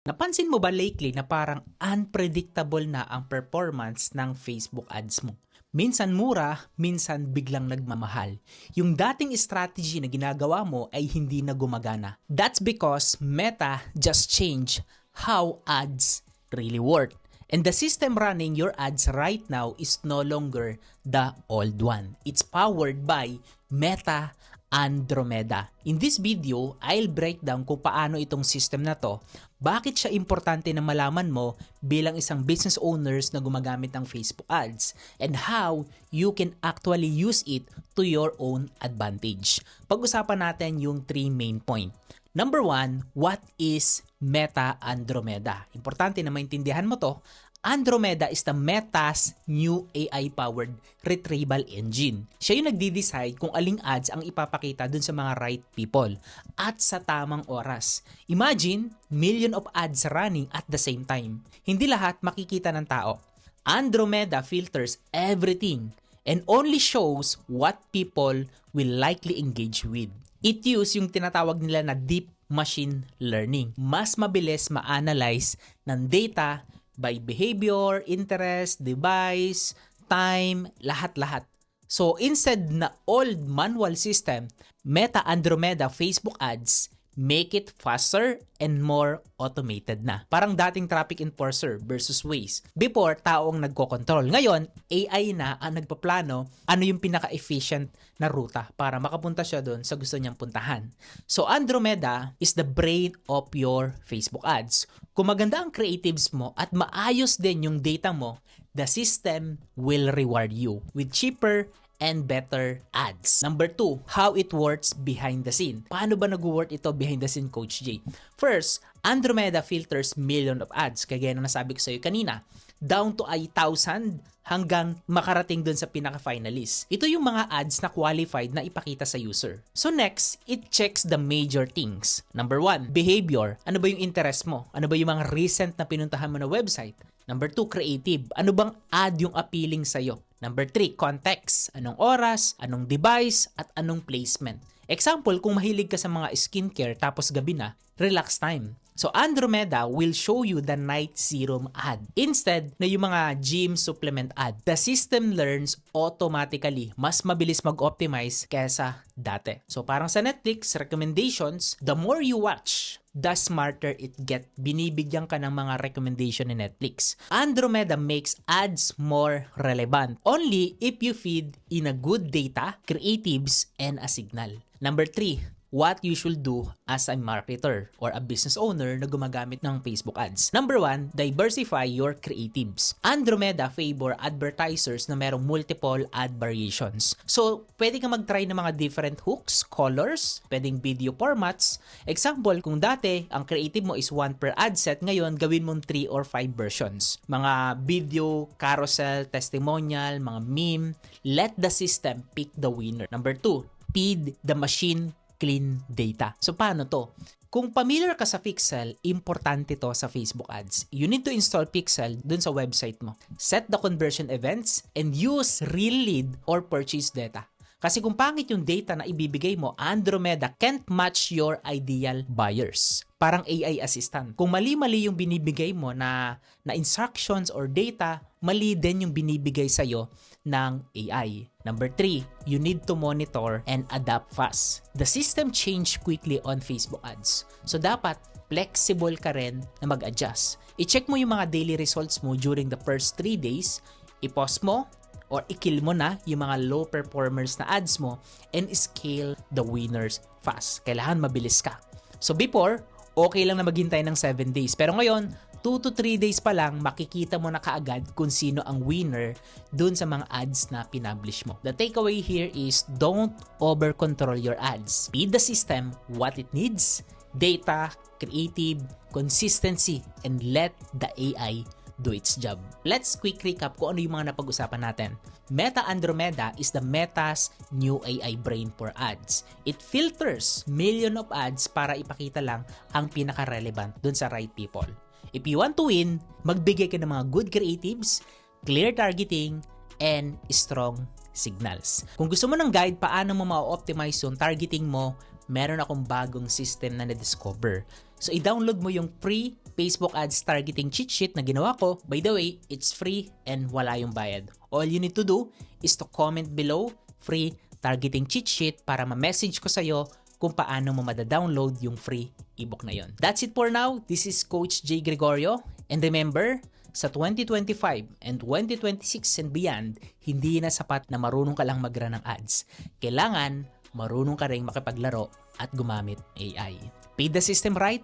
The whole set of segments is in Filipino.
Napansin mo ba lately na parang unpredictable na ang performance ng Facebook ads mo? Minsan mura, minsan biglang nagmamahal. Yung dating strategy na ginagawa mo ay hindi na gumagana. That's because Meta just changed how ads really work. And the system running your ads right now is no longer the old one. It's powered by Meta Andromeda. In this video, I'll break down kung paano itong system na to, bakit siya importante na malaman mo bilang isang business owners na gumagamit ng Facebook ads, and how you can actually use it to your own advantage. Pag-usapan natin yung 3 main point. Number 1, what is Meta Andromeda? Importante na maintindihan mo to. Andromeda is the Meta's new AI-powered retrieval engine. Siya yung nagde-decide kung aling ads ang ipapakita dun sa mga right people at sa tamang oras. Imagine, million of ads running at the same time. Hindi lahat makikita ng tao. Andromeda filters everything and only shows what people will likely engage with. It uses yung tinatawag nila na deep machine learning. Mas mabilis ma-analyze ng data by behavior, interest, device, time, lahat-lahat. So instead na old manual system, Meta Andromeda Facebook ads make it faster and more automated na. Parang dating traffic enforcer versus Waze. Before, tao ang nagko-control. Ngayon, AI na ang nagpaplano ano yung pinaka-efficient na ruta para makapunta siya doon sa gusto niyang puntahan. So Andromeda is the brain of your Facebook ads. Kung maganda ang creatives mo at maayos din yung data mo, the system will reward you with cheaper and better ads. Number 2, how it works behind the scene. Paano ba nag-work ito behind the scene, Coach J? First, Andromeda filters million of ads. Kagaya na nasabi ko sa iyo kanina, down to 1,000 hanggang makarating dun sa pinaka-finalist. Ito yung mga ads na qualified na ipakita sa user. So next, it checks the major things. Number 1, behavior. Ano ba yung interest mo? Ano ba yung mga recent na pinuntahan mo na website? Number 2, creative. Ano bang ad yung appealing sa'yo? Number 3, context. Anong oras, anong device, at anong placement. Example, kung mahilig ka sa mga skincare tapos gabi na, relax time. So Andromeda will show you the night serum ad instead na yung mga gym supplement ad. The system learns automatically. Mas mabilis mag-optimize kaysa dati. So parang sa Netflix, recommendations, the more you watch, the smarter it get. Binibigyan ka ng mga recommendation ni Netflix. Andromeda makes ads more relevant only if you feed in a good data, creatives, and a signal. Number 3, what you should do as a marketer or a business owner na gumagamit ng Facebook ads. Number 1, diversify your creatives. Andromeda favor advertisers na merong multiple ad variations. So, pwede kang mag-try ng mga different hooks, colors, pwedeng video formats. Example, kung dati ang creative mo is 1 per ad set, ngayon gawin mong 3 or 5 versions. Mga video, carousel, testimonial, mga meme. Let the system pick the winner. Number 2, feed the machine clean data. So paano to? Kung familiar ka sa Pixel, importante to sa Facebook ads. You need to install Pixel dun sa website mo. Set the conversion events and use real lead or purchase data. Kasi kung pangit yung data na ibibigay mo, Andromeda can't match your ideal buyers. Parang AI assistant. Kung mali-mali yung binibigay mo na instructions or data, mali din yung binibigay sa'yo ng AI. Number 3, you need to monitor and adapt fast. The system change quickly on Facebook ads. So dapat flexible ka rin na mag-adjust. I-check mo yung mga daily results mo during the first 3 days, i-pause mo, or i-kill mo na yung mga low performers na ads mo and scale the winners fast. Kailangan mabilis ka. So before, okay lang na maghintay ng 7 days. Pero ngayon, 2 to 3 days pa lang, makikita mo na kaagad kung sino ang winner dun sa mga ads na pinublish mo. The takeaway here is don't over-control your ads. Feed the system what it needs, data, creative, consistency, and let the AI do its job. Let's quick recap kung ano yung mga napag-usapan natin. Meta Andromeda is the Meta's new AI brain for ads. It filters million of ads para ipakita lang ang pinaka-relevant dun sa right people. If you want to win, magbigay ka ng mga good creatives, clear targeting, and strong signals. Kung gusto mo ng guide paano mo ma-optimize yung targeting mo, meron akong bagong system na na-discover. So, i-download mo yung free Facebook ads targeting cheat sheet na ginawa ko. By the way, it's free and wala yung bayad. All you need to do is to comment below free targeting cheat sheet para ma-message ko sa'yo kung paano mo mada-download yung free ebook na yon. That's it for now. This is Coach J. Gregorio. And remember, sa 2025 and 2026 and beyond, hindi na sapat na marunong ka lang mag-run ng ads. Kailangan marunong ka rin makipaglaro at gumamit AI. Pay the system right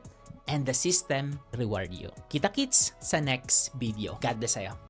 and the system reward you. Kita-kits sa next video. God bless sa'yo.